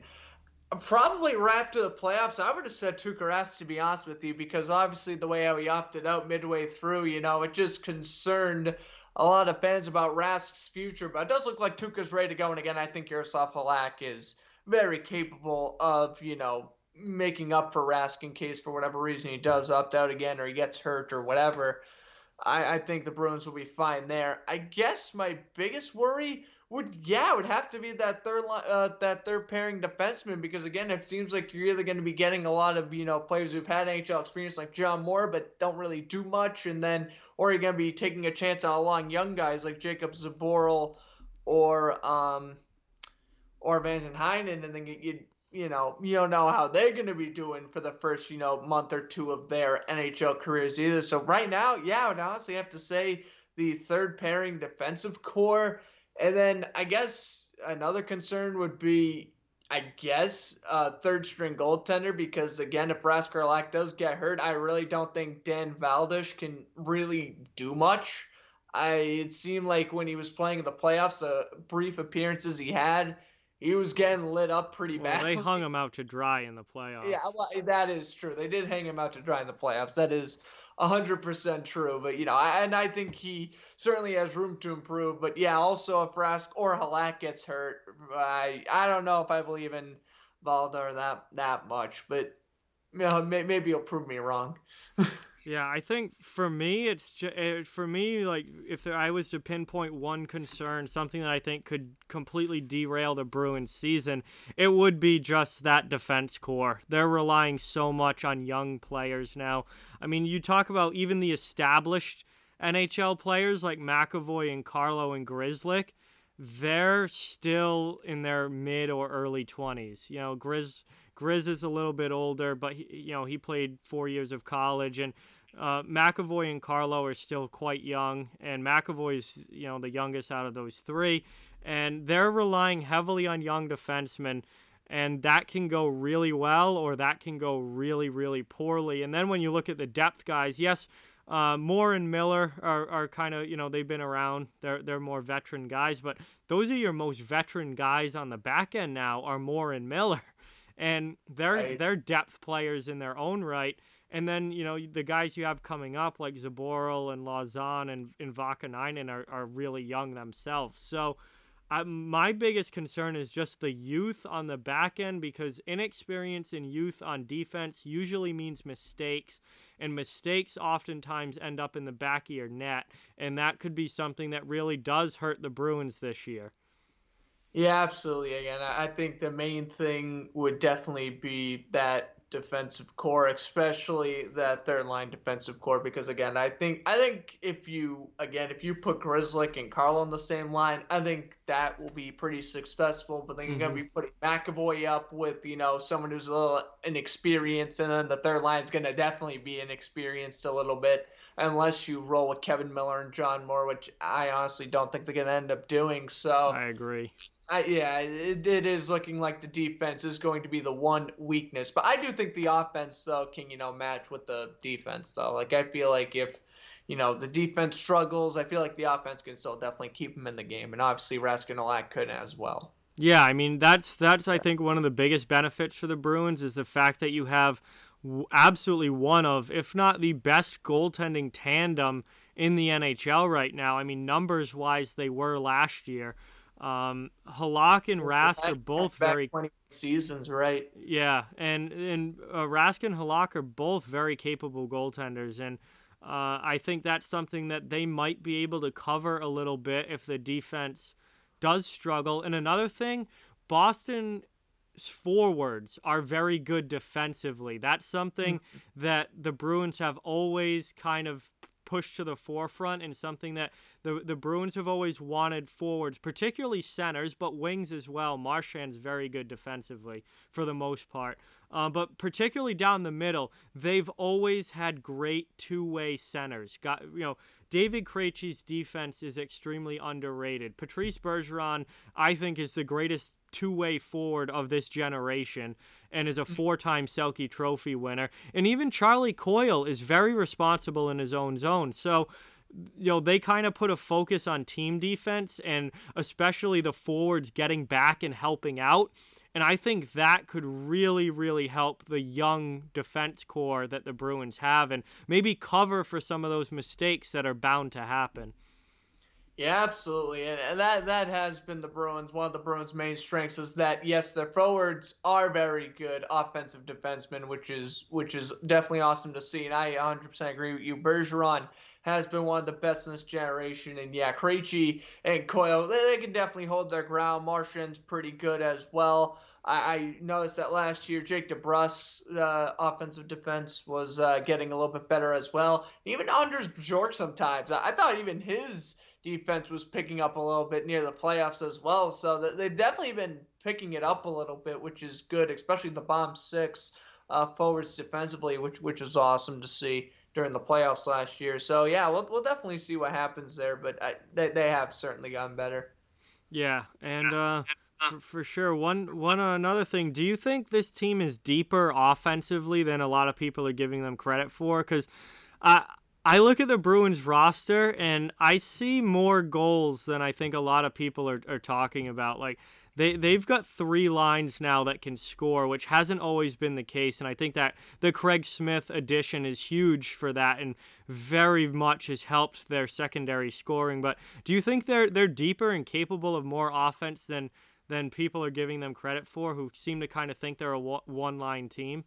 Probably wrapped to the playoffs. I would have said Tuukka Rask, to be honest with you, because obviously the way how he opted out midway through, it just concerned a lot of fans about Rask's future. But it does look like Tuukka's ready to go. And again, I think Yaroslav Halak is very capable of, making up for Rask in case for whatever reason he does opt out again or he gets hurt or whatever. I think the Bruins will be fine there. I guess my biggest worry would have to be that third pairing defenseman, because again, it seems like you're either going to be getting a lot of players who've had NHL experience like John Moore but don't really do much, and then or you're going to be taking a chance on a lot of young guys like Jacob Zaboral or Van den Heinen, and then you don't know how they're going to be doing for the first month or two of their NHL careers either. So right now, yeah, I would honestly have to say the third pairing defensive core, and then I guess another concern would be. I guess third string goaltender, because again, if Raskarlak does get hurt, I really don't think Dan Valdish can really do much. It seemed like when he was playing in the playoffs, the brief appearances he had, he was getting lit up pretty Well, they hung badly. him out to dry in the Yeah, playoffs. well, that is true. They did hang him out to dry in the playoffs. That is 100% true. But I think he certainly has room to improve. But yeah, also if Rask or Halak gets hurt, I don't know if I believe in Valdar that much. But maybe he'll prove me wrong. Yeah, I think for me, for me, like if I was to pinpoint one concern, something that I think could completely derail the Bruins season, it would be just that defense core. They're relying so much on young players now. I mean, you talk about even the established NHL players like McAvoy and Carlo and Grizzlick, they're still in their mid or early 20s. Grizz is a little bit older, but he played 4 years of college, and McAvoy and Carlo are still quite young, and McAvoy's the youngest out of those three, and they're relying heavily on young defensemen, and that can go really well or that can go really really poorly. And then when you look at the depth guys, yes. Moore and Miller are kind of they've been around. They're more veteran guys, but those are your most veteran guys on the back end now are Moore and Miller, and Right. they're depth players in their own right. And then the guys you have coming up like Zaboral and Lausanne and Vakanainen are really young themselves. So my biggest concern is just the youth on the back end, because inexperience and youth on defense usually means mistakes, and mistakes oftentimes end up in the back of your net, and that could be something that really does hurt the Bruins this year. Yeah, absolutely. Again, I think the main thing would definitely be that defensive core, especially that third line defensive core. Because again, I think if you put Grizzlick and Carl on the same line, I think that will be pretty successful. But then you're gonna Hmm. be putting McAvoy up with someone who's a little inexperienced, and then the third line is gonna definitely be inexperienced a little bit, unless you roll with Kevin Miller and John Moore, which I honestly don't think they're gonna end up doing. So I agree. yeah, it is looking like the defense is going to be the one weakness, but I do think the offense though can match with the defense though. Like I feel like if the defense struggles, I feel like the offense can still definitely keep them in the game, and obviously Raskin could as well. Yeah, I mean that's I think one of the biggest benefits for the Bruins is the fact that you have absolutely one of, if not the best goaltending tandem in the NHL right now. I mean, numbers wise, they were last year. Halak and Rask are both Back very 20 seasons, right? yeah, and Rask and Halak are both very capable goaltenders, and I think that's something that they might be able to cover a little bit if the defense does struggle. And another thing, Boston's forwards are very good defensively. That's something that the Bruins have always kind of pushed to the forefront, and something that the Bruins have always wanted forwards, particularly centers, but wings as well. Marchand's very good defensively for the most part. But particularly down the middle, they've always had great two-way centers. David Krejci's defense is extremely underrated. Patrice Bergeron, I think, is the greatest two-way forward of this generation and is a four-time Selke Trophy winner. And even Charlie Coyle is very responsible in his own zone. So, they kind of put a focus on team defense and especially the forwards getting back and helping out. And I think that could really, really help the young defense core that the Bruins have and maybe cover for some of those mistakes that are bound to happen. Yeah, absolutely, and that has been one of the Bruins' main strengths is that yes, their forwards are very good offensive defensemen, which is definitely awesome to see, and I 100% agree with you. Bergeron has been one of the best in this generation, and yeah, Krejci and Coyle they can definitely hold their ground. Marchand's pretty good as well. I noticed that last year Jake DeBrusk's offensive defense was getting a little bit better as well. Even Anders Bjork sometimes. I thought even his defense was picking up a little bit near the playoffs as well. So they've definitely been picking it up a little bit, which is good, especially the bomb six forwards defensively, which was awesome to see during the playoffs last year. So yeah, we'll definitely see what happens there, but they have certainly gotten better. Yeah, and for sure. One another thing. Do you think this team is deeper offensively than a lot of people are giving them credit for? Because I I look at the Bruins roster and I see more goals than I think a lot of people are talking about. Like they've got three lines now that can score, which hasn't always been the case. And I think that the Craig Smith addition is huge for that and very much has helped their secondary scoring. But do you think they're deeper and capable of more offense than people are giving them credit for, who seem to kind of think they're a one line team?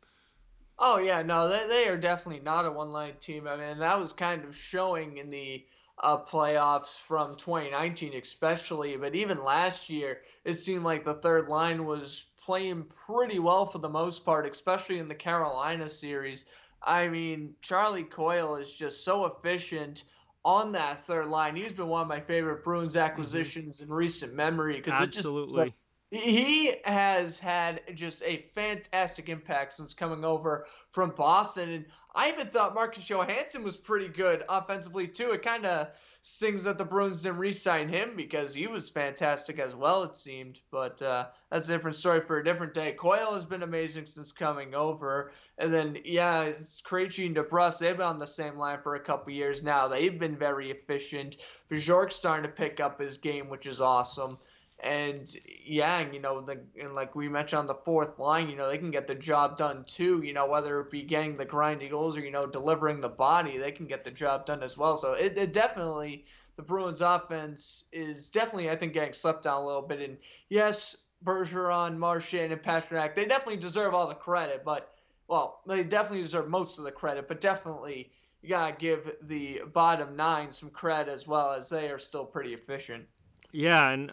Oh yeah, no, they are definitely not a one line team. I mean, that was kind of showing in the playoffs from 2019, especially. But even last year, it seemed like the third line was playing pretty well for the most part, especially in the Carolina series. I mean, Charlie Coyle is just so efficient on that third line. He's been one of my favorite Bruins Hmm. acquisitions in recent memory because it just seems like Absolutely. he has had just a fantastic impact since coming over from Boston. And I even thought Marcus Johansson was pretty good offensively, too. It kind of stings that the Bruins didn't re sign him because he was fantastic as well, it seemed. But that's a different story for a different day. Coyle has been amazing since coming over. And then, yeah, it's Krejci and DeBrus. They've been on the same line for a couple years now. They've been very efficient. Bjork's starting to pick up his game, which is awesome. And yeah, and like we mentioned on the fourth line, they can get the job done too. Whether it be getting the grinding goals or delivering the body, they can get the job done as well. So it definitely the Bruins offense is definitely I think getting slept down a little bit. And yes, Bergeron, Marchand, and Pastrnak they definitely deserve all the credit, but well, they definitely deserve most of the credit. But definitely you gotta give the bottom nine some credit as well as they are still pretty efficient. Yeah, and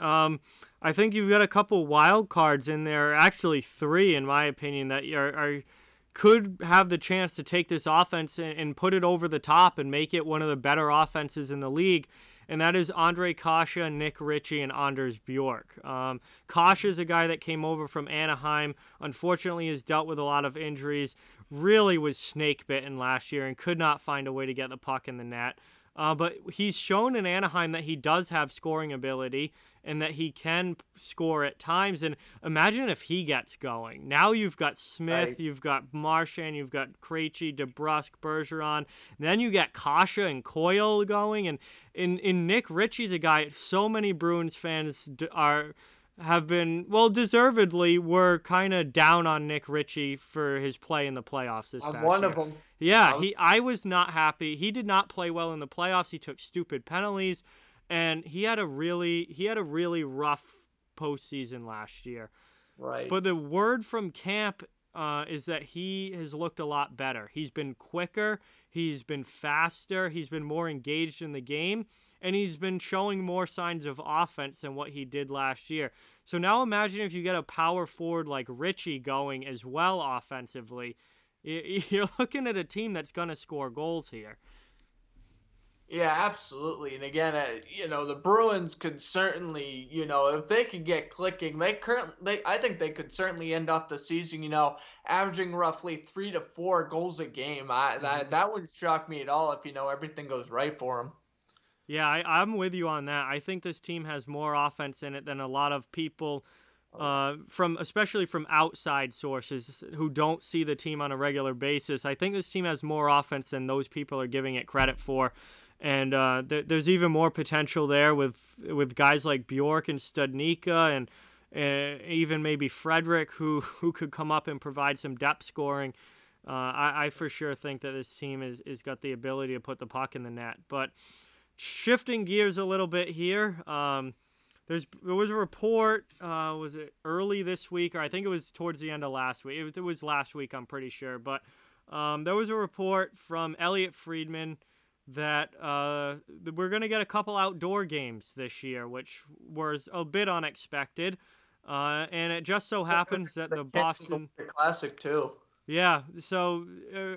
I think you've got a couple wild cards in there, actually three in my opinion, that are could have the chance to take this offense and put it over the top and make it one of the better offenses in the league. And that is Andre Kasha, Nick Ritchie, and Anders Bjork. Kasha is a guy that came over from Anaheim. Unfortunately, has dealt with a lot of injuries. Really was snake bitten last year and could not find a way to get the puck in the net. But he's shown in Anaheim that he does have scoring ability and that he can score at times. And imagine if he gets going. Now you've got Smith, Right. you've got Marchand, you've got Krejci, DeBrusque, Bergeron. Then you get Kasha and Coyle going. And in Nick Ritchie's a guy so many Bruins fans have been, well, deservedly, were kind of down on Nick Ritchie for his play in the playoffs this I'm past one of year. them. Yeah, I was I was not happy. He did not play well in the playoffs. He took stupid penalties, and he had a really rough postseason last year. right. But the word from camp is that he has looked a lot better. He's been quicker, he's been faster, he's been more engaged in the game, and he's been showing more signs of offense than what he did last year. So now imagine if you get a power forward like Richie going as well offensively. You're looking at a team that's going to score goals here. Yeah, absolutely. And again, the Bruins could certainly, if they could get clicking, I think they could certainly end off the season, averaging roughly 3 to 4 goals a game. Mhm. That wouldn't shock me at all if everything goes right for them. Yeah, I'm with you on that. I think this team has more offense in it than a lot of people, Oh yeah. especially from outside sources who don't see the team on a regular basis. I think this team has more offense than those people are giving it credit for, and there's even more potential there with guys like Bjork and Studnicka and even maybe Frederick who could come up and provide some depth scoring. I for sure think that this team is got the ability to put the puck in the net, but shifting gears a little bit here. There was a report. Was it early this week, or I think it was towards the end of last week? It was last week, I'm pretty sure. But there was a report from Elliot Friedman that we're going to get a couple outdoor games this year, which was a bit unexpected. And it just so happens that They the canceled the Boston Winter Classic too. yeah, so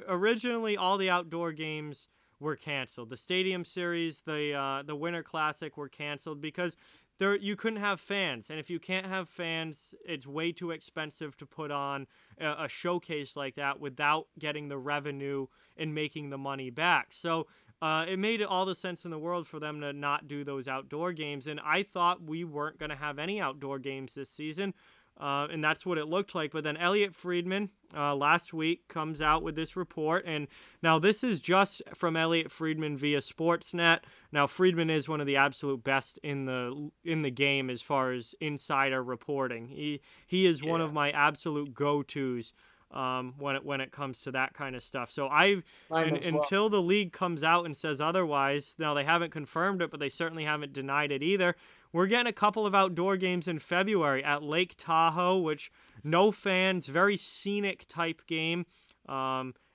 originally all the outdoor games were canceled. The Stadium Series, the Winter Classic were canceled because you couldn't have fans, and if you can't have fans, it's way too expensive to put on a showcase like that without getting the revenue and making the money back. So it made all the sense in the world for them to not do those outdoor games, and I thought we weren't going to have any outdoor games this season. And that's what it looked like. But then Elliot Friedman last week comes out with this report, and now this is just from Elliot Friedman via Sportsnet. Now Friedman is one of the absolute best in the game as far as insider reporting. He is one Yeah, of my absolute go-tos when it comes to that kind of stuff. So mine as well. until the league comes out and says otherwise, now they haven't confirmed it, but they certainly haven't denied it either. We're getting a couple of outdoor games in February at Lake Tahoe, which no fans, very scenic type game.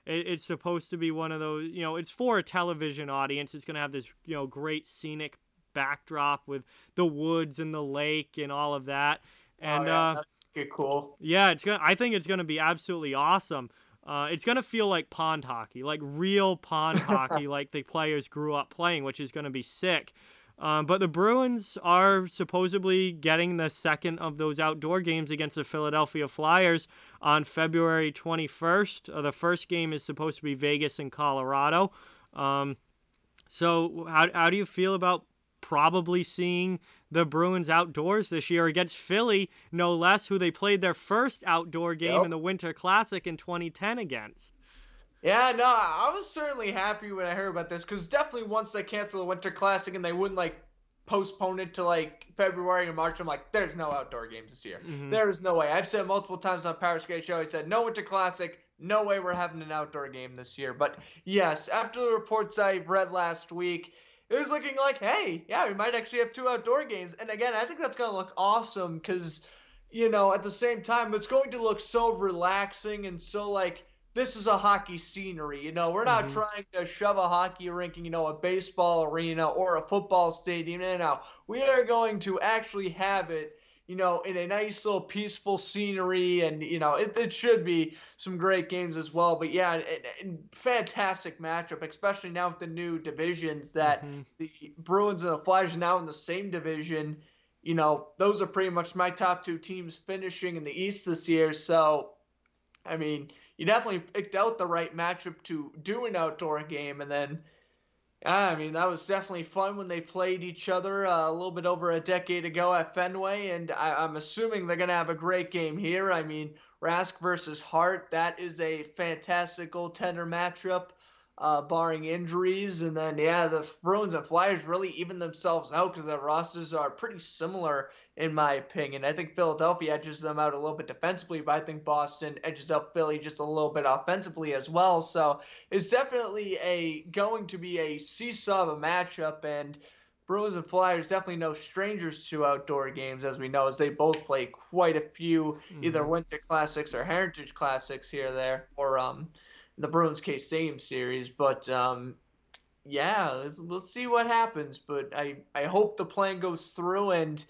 It's supposed to be one of those, it's for a television audience. It's going to have this, great scenic backdrop with the woods and the lake and all of that. Oh And yeah, that's cool. yeah, I think it's gonna be absolutely awesome. It's gonna feel like pond hockey, like real pond hockey, like the players grew up playing, which is gonna be sick. But the Bruins are supposedly getting the second of those outdoor games against the Philadelphia Flyers on February 21st. The first game is supposed to be Vegas and Colorado. Um, so how do you feel about probably seeing the Bruins outdoors this year against Philly, no less, who they played their first outdoor game Yep. in the Winter Classic in 2010 against? Yeah, no, I was certainly happy when I heard about this because definitely once they cancel the Winter Classic and they wouldn't postpone it to February or March, I'm like, there's no outdoor games this year. Hmm. There is no way. I've said multiple times on PowerSkate Show, I said no Winter Classic, no way we're having an outdoor game this year. But yes, after the reports I read last week, it was looking like, hey, yeah, we might actually have 2 outdoor games. And again, I think that's gonna look awesome because at the same time, it's going to look so relaxing and so this is a hockey scenery. We're not Hmm. trying to shove a hockey rink in, a baseball arena or a football stadium. No, no. We are going to actually have it, in a nice little peaceful scenery, and it should be some great games as well. But yeah, fantastic matchup, especially now with the new divisions that Hmm. the Bruins and the Flyers are now in the same division. Those are pretty much my top two teams finishing in the East this year. So, I mean, you definitely picked out the right matchup to do an outdoor game. And then, yeah, I mean, that was definitely fun when they played each other a little bit over a decade ago at Fenway. And I'm assuming they're going to have a great game here. I mean, Rask versus Hart, that is a fantastic goaltender matchup, barring injuries. And then, yeah, the Bruins and Flyers really even themselves out because their rosters are pretty similar, in my opinion. I think Philadelphia edges them out a little bit defensively, but I think Boston edges out Philly just a little bit offensively as well. So it's definitely going to be a seesaw of a matchup, and Bruins and Flyers definitely no strangers to outdoor games, as we know, as they both play quite a few either Hmm. Winter Classics or Heritage Classics here or there, or the Bruins case same series. But yeah, let's see what happens. But I hope the plan goes through, and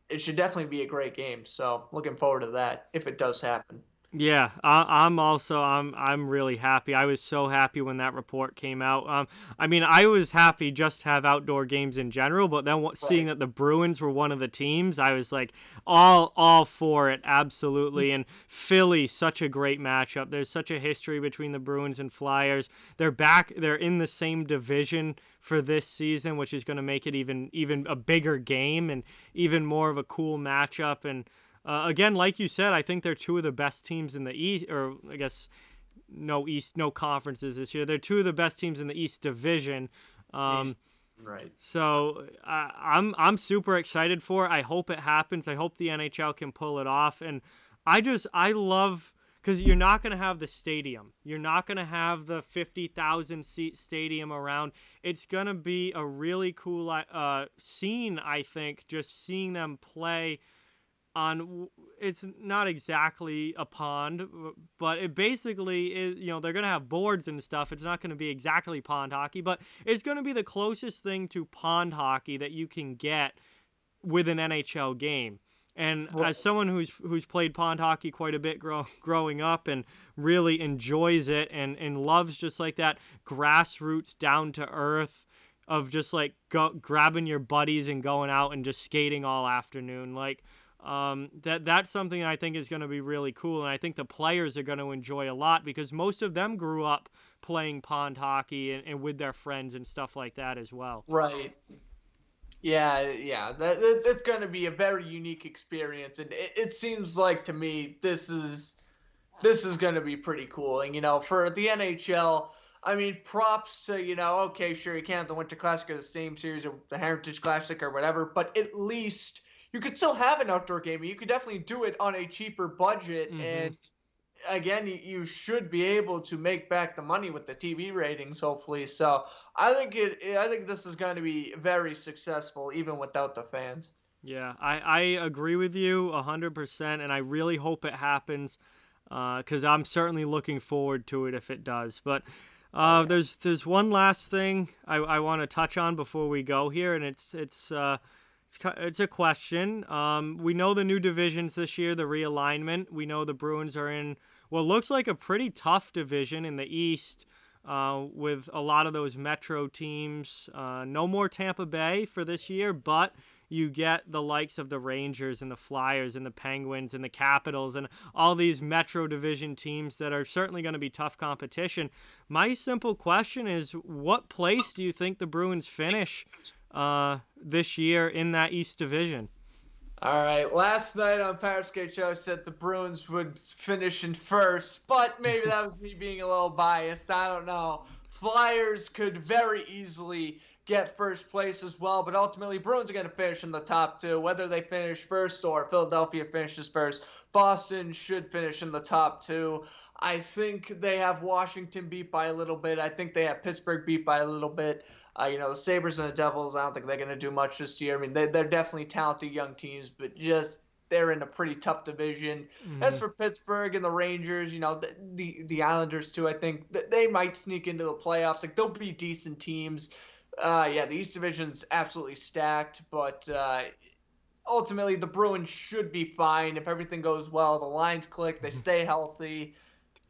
it should definitely be a great game. So looking forward to that if it does happen. Yeah, I'm really happy. I was so happy when that report came out. I mean, I was happy just to have outdoor games in general, but then seeing Right. that the Bruins were one of the teams, I was like all for it, absolutely. And Philly, such a great matchup. There's such a history between the Bruins and Flyers. They're back. They're in the same division for this season, which is going to make it even a bigger game and even more of a cool matchup. And again, like you said, I think they're two of the best teams in the East, or I guess no conferences this year. They're two of the best teams in the East Division. Um, East. Right. so I'm super excited for it. I hope it happens. I hope the NHL can pull it off. And I love because you're not going to have the stadium. You're not going to have the 50,000 seat stadium around. It's going to be a really cool scene, I think, just seeing them play on it's not exactly a pond, but it basically is. They're going to have boards and stuff. It's not going to be exactly pond hockey, but it's going to be the closest thing to pond hockey that you can get with an NHL game. And as Right. someone who's played pond hockey quite a bit growing up and really enjoys it and loves just like that grassroots down to earth of just like grabbing your buddies and going out and just skating all afternoon, like that's something I think is going to be really cool, and I think the players are going to enjoy a lot because most of them grew up playing pond hockey and with their friends and stuff like that as well. Right. Yeah, yeah. That's going to be a very unique experience, and it seems like to me this is going to be pretty cool. And for the NHL, I mean, props to okay, sure, you can't have the Winter Classic or the same series or the Heritage Classic or whatever, but at least you could still have an outdoor game. You could definitely do it on a cheaper budget, Mm-hmm. and again, you should be able to make back the money with the TV ratings, hopefully. So I think this is going to be very successful, even without the fans. Yeah, I agree with you 100%, and I really hope it happens because I'm certainly looking forward to it if it does. But Oh yeah. there's one last thing I want to touch on before we go here, and it's a question. We know the new divisions this year, the realignment. We know the Bruins are in what looks like a pretty tough division in the East. With a lot of those Metro teams. No more Tampa Bay for this year, but you get the likes of the Rangers and the Flyers and the Penguins and the Capitals and all these Metro Division teams that are certainly going to be tough competition. My simple question is, what place do you think the Bruins finish this year in that East Division? All right. Last night on PowerSkate Show, I said the Bruins would finish in first, but maybe that was me being a little biased. I don't know. Flyers could very easily get first place as well, but ultimately, Bruins are going to finish in the top two. Whether they finish first or Philadelphia finishes first, Boston should finish in the top two. I think they have Washington beat by a little bit. I think they have Pittsburgh beat by a little bit. The Sabres and the Devils, I don't think they're going to do much this year. I mean, they're definitely talented young teams, but just they're in a pretty tough division. As Hmm. for Pittsburgh and the Rangers, the Islanders too, I think they might sneak into the playoffs. Like they'll be decent teams. Yeah, the East Division's absolutely stacked, but ultimately the Bruins should be fine if everything goes well. The lines click, they stay healthy.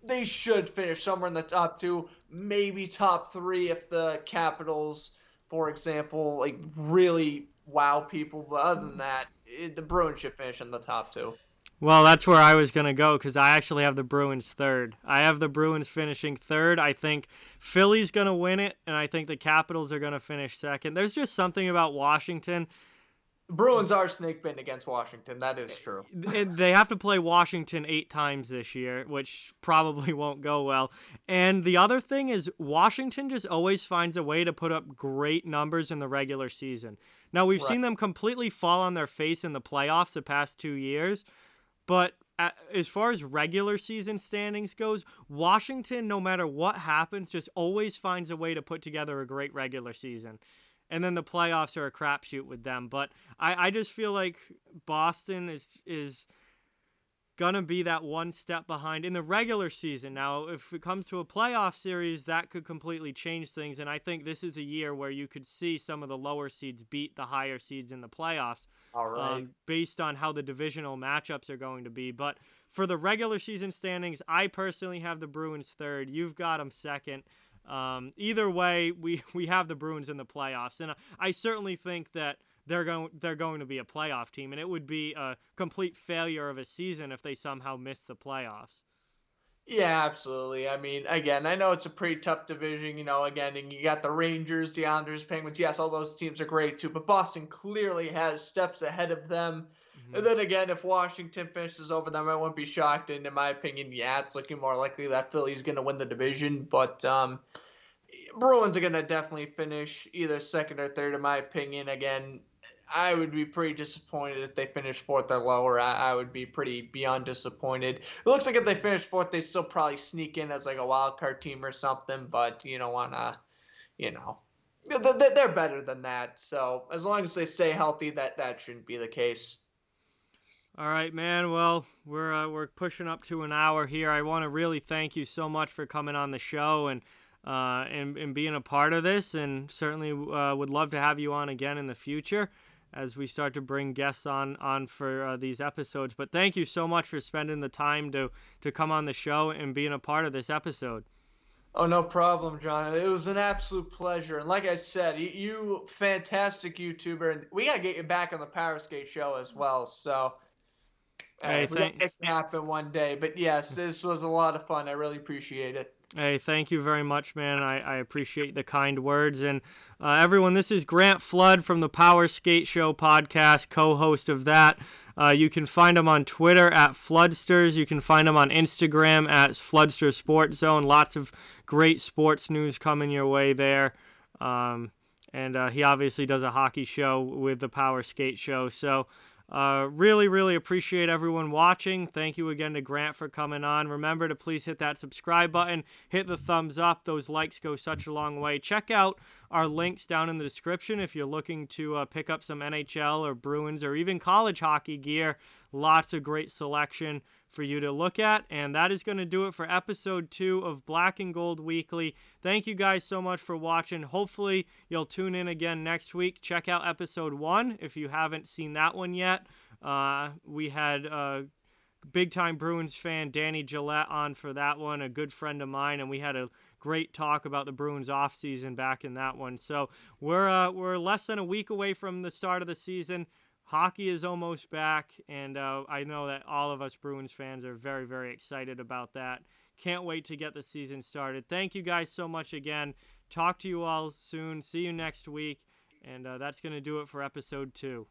They should finish somewhere in the top two, maybe top three if the Capitals, for example, like really wow people. But other than that, the Bruins should finish in the top two. Well, that's where I was going to go because I actually have the Bruins third. I have the Bruins finishing third. I think Philly's going to win it, and I think the Capitals are going to finish second. There's just something about Washington. Bruins are snake bitten against Washington. That is true. They have to play Washington 8 times this year, which probably won't go well. And the other thing is, Washington just always finds a way to put up great numbers in the regular season. Now, we've Right. seen them completely fall on their face in the playoffs the past 2 years, but as far as regular season standings goes, Washington, no matter what happens, just always finds a way to put together a great regular season. And then the playoffs are a crapshoot with them. But I just feel like Boston is gonna be that one step behind in the regular season. Now, if it comes to a playoff series, that could completely change things. And I think this is a year where you could see some of the lower seeds beat the higher seeds in the playoffs, All right. based on how the divisional matchups are going to be. But for the regular season standings, I personally have the Bruins third. You've got them second. Either way, we have the Bruins in the playoffs, and I certainly think that they're going to be a playoff team, and it would be a complete failure of a season if they somehow miss the playoffs. Yeah, absolutely. I mean, again, I know it's a pretty tough division, again, and you got the Rangers, the Islanders, Penguins. Yes, all those teams are great too, but Boston clearly has steps ahead of them. And Hmm. then again, if Washington finishes over them, I wouldn't be shocked. And in my opinion, yeah, it's looking more likely that Philly's going to win the division. But Bruins are going to definitely finish either second or third, in my opinion. Again, I would be pretty disappointed if they finish fourth or lower. I would be pretty beyond disappointed. It looks like if they finish fourth, they still probably sneak in as like a wild card team or something. But you don't want to, you know, they're better than that. So as long as they stay healthy, that shouldn't be the case. All right, man. Well, we're pushing up to an hour here. I want to really thank you so much for coming on the show and being a part of this, and certainly would love to have you on again in the future as we start to bring guests on for these episodes. But thank you so much for spending the time to come on the show and being a part of this episode. Oh, no problem, John. It was an absolute pleasure. And like I said, you fantastic YouTuber, and we gotta get you back on the PowerSkate show as well. So Hey, we got to thank make it happen one day. But yes, this was a lot of fun. I really appreciate it. Hey, thank you very much, man. I appreciate the kind words. And everyone, this is Grant Flood from the PowerSkate Show podcast, co host of that. You can find him on Twitter at Floodsters. You can find him on Instagram at Floodster Sports Zone. Lots of great sports news coming your way there. And he obviously does a hockey show with the PowerSkate Show. So, really, really appreciate everyone watching. Thank you again to Grant for coming on. Remember to please hit that subscribe button, hit the thumbs up. Those likes go such a long way. Check out our links down in the description if you're looking to pick up some NHL or Bruins or even college hockey gear. Lots of great selection for you to look at. And that is going to do it for episode 2 of Black and Gold Weekly. Thank you guys so much for watching. Hopefully, you'll tune in again next week. Check out episode 1 if you haven't seen that one yet. We had big time Bruins fan Danny Gillette on for that one, a good friend of mine, and we had a great talk about the Bruins offseason back in that one. So we're less than a week away from the start of the season. Hockey is almost back, and I know that all of us Bruins fans are very, very excited about that. Can't wait to get the season started. Thank you guys so much again. Talk to you all soon. See you next week. And that's going to do it for episode 2.